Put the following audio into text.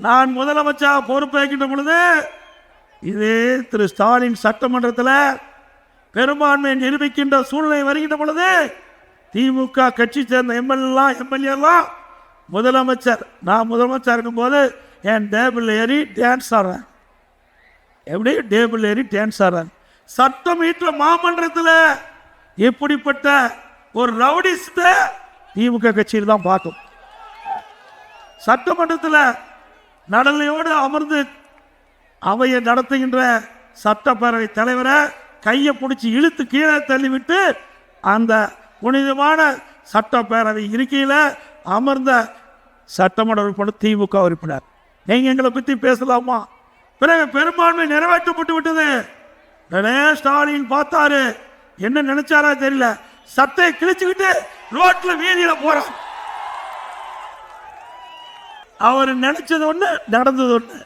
நான் முதலமைச்சர் பொறுப்பேற்கின்ற பொழுது இதே திரு ஸ்டாலின் சட்டமன்றத்தில் பெரும்பான்மையை நிரூபிக்கின்ற சூழ்நிலை வருகின்ற பொழுது திமுக கட்சி சேர்ந்த எம்எல்ஏலாம் முதலமைச்சர், நான் முதலமைச்சர் இருக்கும்போது என் டேபிள் ஏறி டான்ஸ் ஆடுறேன். எப்படி டேபிள் ஏறி டான்ஸ் ஆடுறேன்? சட்டம் ஈற்ற மாமன்றத்தில் இப்படிப்பட்ட ஒரு ரவுடிஸ்ட திமுக கட்சியில் தான் பார்க்கும். சட்டமன்றத்தில் நடலையோடு அமர்ந்து அவையை நடத்துகின்ற சட்டப்பேரவை தலைவரை கையை பிடிச்சி இழுத்து கீழே தள்ளிவிட்டு அந்த புனிதமான சட்டப்பேரவை இருக்கையில் அமர்ந்த சட்டமன்ற உறுப்பினர் திமுக உறுப்பினர். நீங்கள் எங்களை பற்றி பேசலாமா? பிறகு பெரும்பான்மை நிறைவேற்றப்பட்டு விட்டது. ஸ்டாலின் பார்த்தாரு, என்ன நினைச்சாரா தெரியல, சட்டையை கிழிச்சுக்கிட்டு ரோட்ல வீதியில போறார். அவர் நினைச்சது ஒண்ணு, நடந்தது ஒண்ணு.